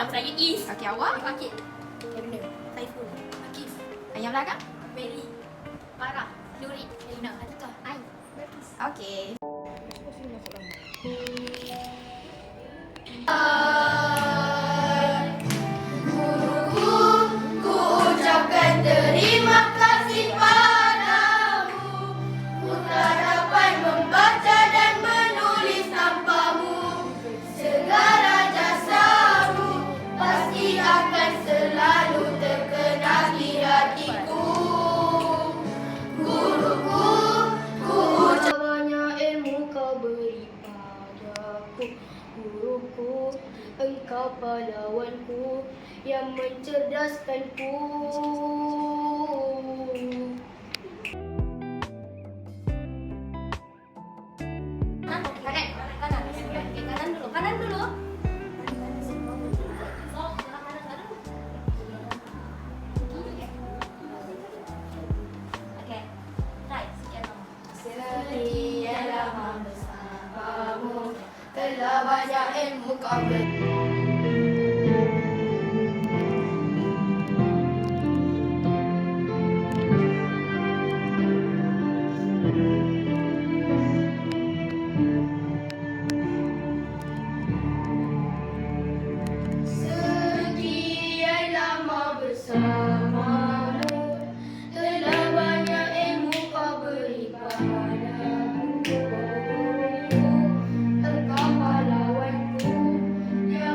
Saya Is. Okey, awak? Fakir. Kevin. Saiful. Akif. Yang belakang? Mary. Farah. Nuri. Elina. Atika. Ain. Okey. Ku ucapkan terima kasih padamu. Ku tak dapat membaca dan menulis tanpamu. Segala jasamu pasti akan selalu terkenang di hatiku. Guruku, ku ucap banyak ilmu kau beri padaku. Guruku, engkau pahlawanku yang mencerdaskanku. Kanan dulu. Oke, right, sekian lama. Sekian lama bersamamu, telah banyak ilmu kau beri. Sekian lama bersamamu, telah banyak ilmu kau beri padaku. Engkau pahlawanku yang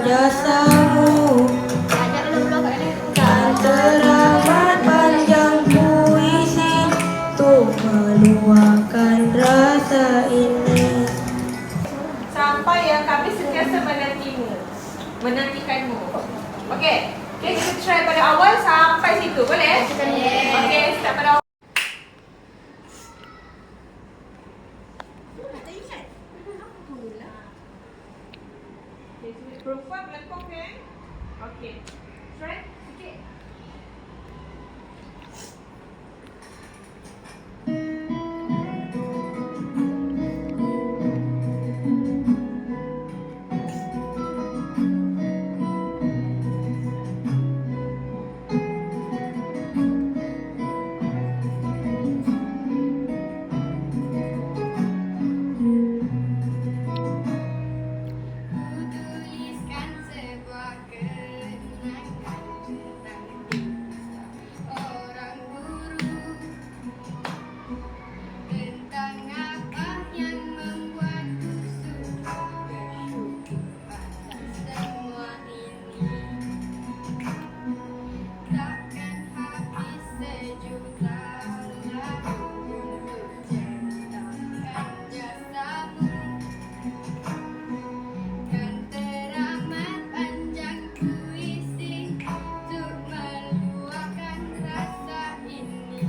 jasamu. Banyak belum Kan teramat panjang puisi untuk meluahkan rasa ini. Sampai yang kami sentiasa menantikanmu. Okey, kita try pada awal sampai situ, boleh? Okey, start pada awal. Perempuan melengkung kan? Okey. Try sikit. Tuliskan sebuah kenangan tentang orang guru, tentang apa yang membuatku suka bersyukur atas semua ini. Takkan habis sejuta lagu untuk ceritakan jasamu. Kan teramat panjang puisi untuk meluahkan rasa ini.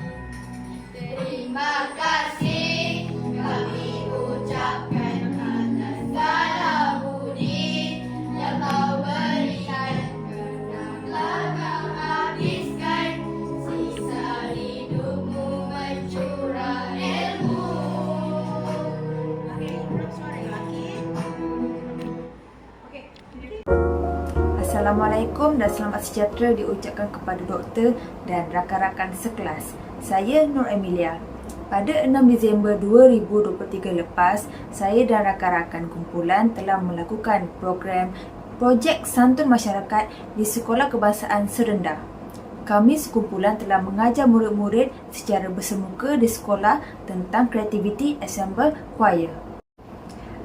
Terima kasih kami ucapkan atas segala budi yang kau berikan, kerana kau habiskan sisa hidupmu mencurah ilmu. Assalamualaikum dan selamat sejahtera diucapkan kepada doktor dan rakan-rakan sekelas. Saya Nur Emilia. Pada 6 Disember 2023 lepas, saya dan rakan-rakan kumpulan telah melakukan projek santun masyarakat di Sekolah Kebangsaan Serendah. Kami sekumpulan telah mengajar murid-murid secara bersemuka di sekolah tentang kreativiti ensemble choir.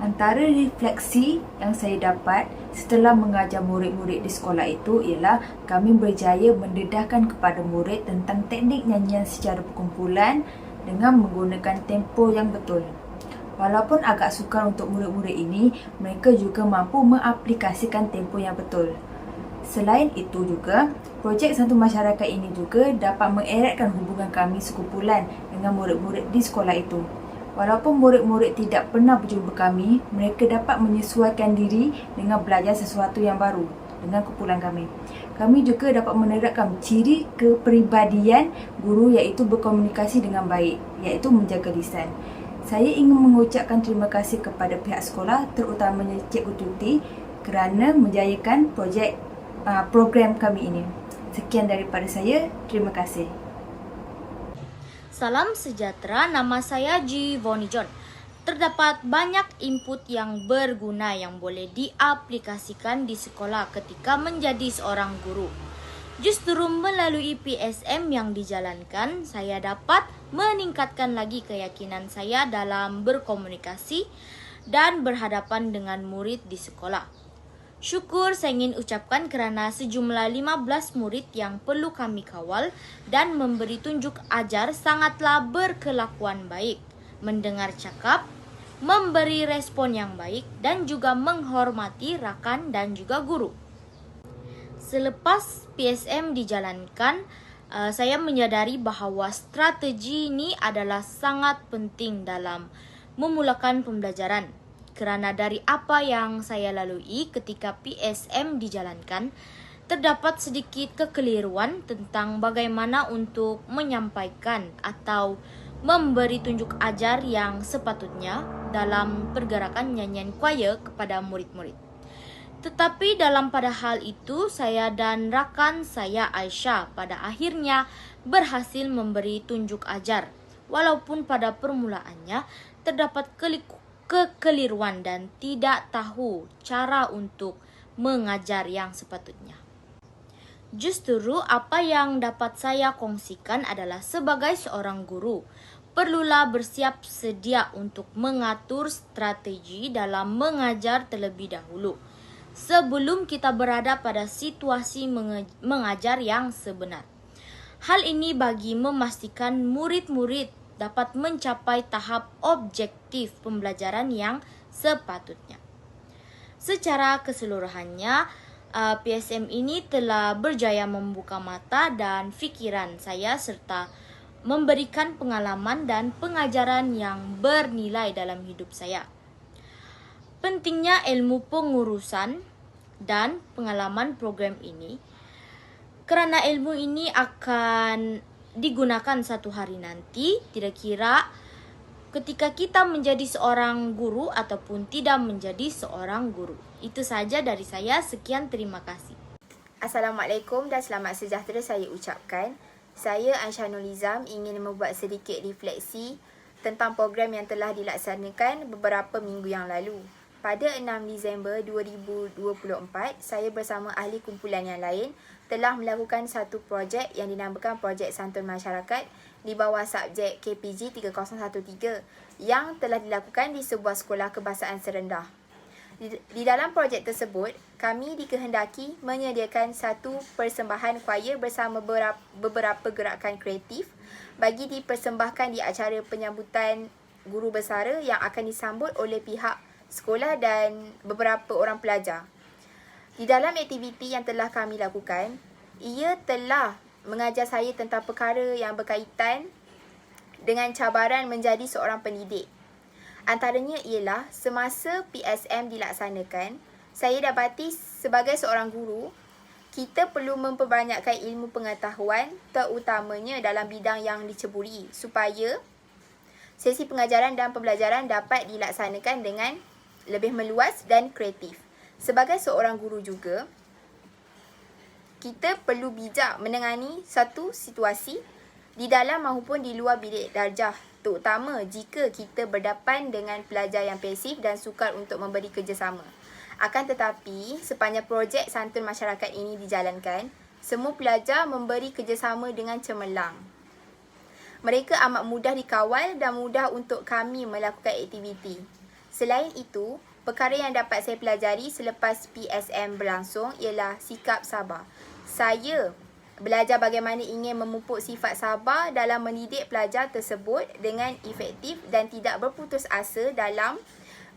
Antara refleksi yang saya dapat setelah mengajar murid-murid di sekolah itu ialah kami berjaya mendedahkan kepada murid tentang teknik nyanyian secara perkumpulan dengan menggunakan tempo yang betul. Walaupun agak sukar untuk murid-murid ini, mereka juga mampu mengaplikasikan tempo yang betul. Selain itu juga, projek santun masyarakat ini juga dapat mengeratkan hubungan kami sekumpulan dengan murid-murid di sekolah itu. Walaupun murid-murid tidak pernah berjumpa kami, mereka dapat menyesuaikan diri dengan belajar sesuatu yang baru dengan kumpulan kami. Kami juga dapat menerapkan ciri kepribadian guru iaitu berkomunikasi dengan baik, iaitu menjaga lisan. Saya ingin mengucapkan terima kasih kepada pihak sekolah, terutamanya Cikgu Tuti kerana menjayakan program kami ini. Sekian daripada saya, terima kasih. Salam sejahtera, nama saya Givoni John. Terdapat banyak input yang berguna yang boleh diaplikasikan di sekolah ketika menjadi seorang guru. Justru melalui PSM yang dijalankan, saya dapat meningkatkan lagi keyakinan saya dalam berkomunikasi dan berhadapan dengan murid di sekolah. Syukur saya ingin ucapkan kerana sejumlah 15 murid yang perlu kami kawal dan memberi tunjuk ajar sangatlah berkelakuan baik, mendengar cakap, memberi respon yang baik dan juga menghormati rakan dan juga guru. Selepas PSM dijalankan, saya menyadari bahawa strategi ini adalah sangat penting dalam memulakan pembelajaran. Kerana dari apa yang saya lalui ketika PSM dijalankan, terdapat sedikit kekeliruan tentang bagaimana untuk menyampaikan atau memberi tunjuk ajar yang sepatutnya dalam pergerakan nyanyian choir kepada murid-murid. Tetapi dalam pada hal itu, saya dan rakan saya Aisyah pada akhirnya berhasil memberi tunjuk ajar. Walaupun pada permulaannya terdapat kekeliruan dan tidak tahu cara untuk mengajar yang sepatutnya. Justru apa yang dapat saya kongsikan adalah sebagai seorang guru, perlulah bersiap sedia untuk mengatur strategi dalam mengajar terlebih dahulu. sebelum kita berada pada situasi mengajar yang sebenar. Hal ini bagi memastikan murid-murid dapat mencapai tahap objektif pembelajaran yang sepatutnya. Secara keseluruhannya, PSM ini telah berjaya membuka mata dan fikiran saya serta memberikan pengalaman dan pengajaran yang bernilai dalam hidup saya. Pentingnya ilmu pengurusan dan pengalaman program ini kerana ilmu ini akan digunakan satu hari nanti, tidak kira ketika kita menjadi seorang guru ataupun tidak menjadi seorang guru. Itu saja dari saya. Sekian, terima kasih. Assalamualaikum dan selamat sejahtera saya ucapkan. Saya Aisyah Nurlizam ingin membuat sedikit refleksi tentang program yang telah dilaksanakan beberapa minggu yang lalu. Pada 6 Disember 2024, saya bersama ahli kumpulan yang lain telah melakukan satu projek yang dinamakan Projek Santun Masyarakat di bawah subjek KPG 3013 yang telah dilakukan di sebuah sekolah kebahasaan serendah. Di dalam projek tersebut, kami dikehendaki menyediakan satu persembahan choir bersama beberapa gerakan kreatif bagi dipersembahkan di acara penyambutan guru bersara yang akan disambut oleh pihak sekolah dan beberapa orang pelajar. Di dalam aktiviti yang telah kami lakukan, ia telah mengajar saya tentang perkara yang berkaitan dengan cabaran menjadi seorang pendidik. Antaranya ialah semasa PSM dilaksanakan, saya dapati sebagai seorang guru, kita perlu memperbanyakkan ilmu pengetahuan terutamanya dalam bidang yang diceburi supaya sesi pengajaran dan pembelajaran dapat dilaksanakan dengan lebih meluas dan kreatif. Sebagai seorang guru juga, kita perlu bijak menangani satu situasi di dalam maupun di luar bilik darjah, terutama jika kita berdepan dengan pelajar yang pasif dan sukar untuk memberi kerjasama. Akan tetapi, sepanjang projek Santun Masyarakat ini dijalankan, semua pelajar memberi kerjasama dengan cemerlang. Mereka amat mudah dikawal dan mudah untuk kami melakukan aktiviti. Selain itu, perkara yang dapat saya pelajari selepas PSM berlangsung ialah sikap sabar. Saya belajar bagaimana ingin memupuk sifat sabar dalam mendidik pelajar tersebut dengan efektif dan tidak berputus asa dalam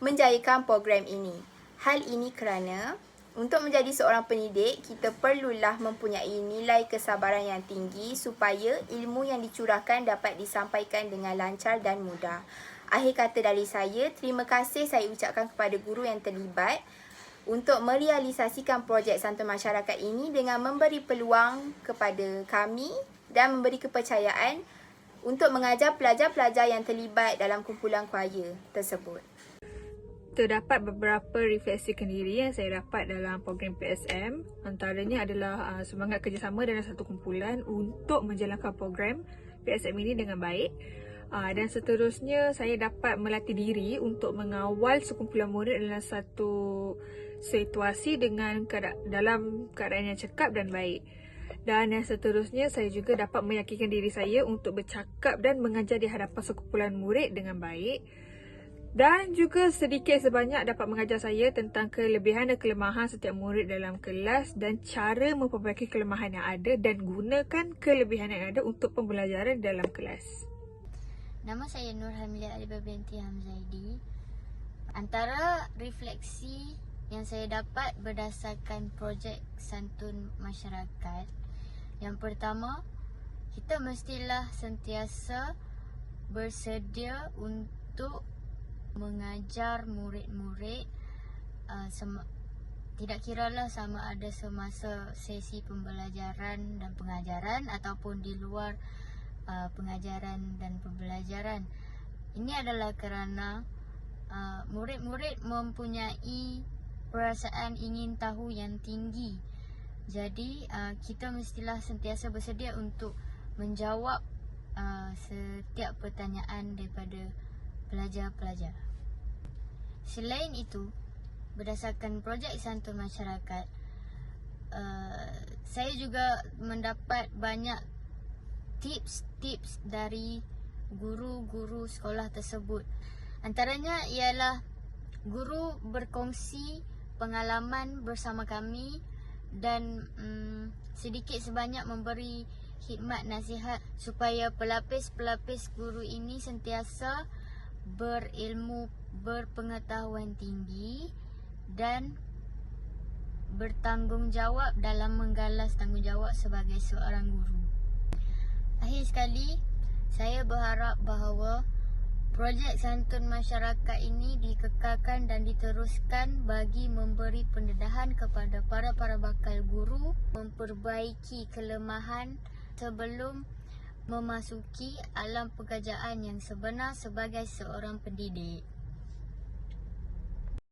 menjayakan program ini. Hal ini kerana untuk menjadi seorang pendidik, kita perlulah mempunyai nilai kesabaran yang tinggi supaya ilmu yang dicurahkan dapat disampaikan dengan lancar dan mudah. Akhir kata dari saya, terima kasih saya ucapkan kepada guru yang terlibat untuk merealisasikan projek Santun Masyarakat ini dengan memberi peluang kepada kami dan memberi kepercayaan untuk mengajar pelajar-pelajar yang terlibat dalam kumpulan choir tersebut. Terdapat beberapa refleksi kendiri yang saya dapat dalam program PSM. Antaranya adalah semangat kerjasama dalam satu kumpulan untuk menjalankan program PSM ini dengan baik. Dan seterusnya, saya dapat melatih diri untuk mengawal sekumpulan murid dalam satu situasi dalam keadaan yang cekap dan baik. Dan yang seterusnya, saya juga dapat meyakinkan diri saya untuk bercakap dan mengajar di hadapan sekumpulan murid dengan baik. Dan juga sedikit sebanyak dapat mengajar saya tentang kelebihan dan kelemahan setiap murid dalam kelas dan cara memperbaiki kelemahan yang ada dan gunakan kelebihan yang ada untuk pembelajaran dalam kelas. Nama saya Nur Hamilah Alibah binti Hamzaidi. Antara refleksi yang saya dapat berdasarkan projek Santun Masyarakat, yang pertama, kita mestilah sentiasa bersedia untuk mengajar murid-murid, tidak kiralah sama ada semasa sesi pembelajaran dan pengajaran ataupun di luar pengajaran dan pembelajaran. Ini adalah kerana murid-murid mempunyai perasaan ingin tahu yang tinggi. Jadi kita mestilah sentiasa bersedia untuk menjawab setiap pertanyaan daripada pelajar-pelajar. Selain itu, berdasarkan projek Santun Masyarakat, saya juga mendapat banyak tips-tips dari guru-guru sekolah tersebut. Antaranya ialah guru berkongsi pengalaman bersama kami dan sedikit sebanyak memberi khidmat nasihat supaya pelapis-pelapis guru ini sentiasa berilmu, berpengetahuan tinggi dan bertanggungjawab dalam menggalas tanggungjawab sebagai seorang guru. Akhir sekali, saya berharap bahawa projek santun masyarakat ini dikekalkan dan diteruskan bagi memberi pendedahan kepada para bakal guru, memperbaiki kelemahan sebelum memasuki alam pekerjaan yang sebenar sebagai seorang pendidik.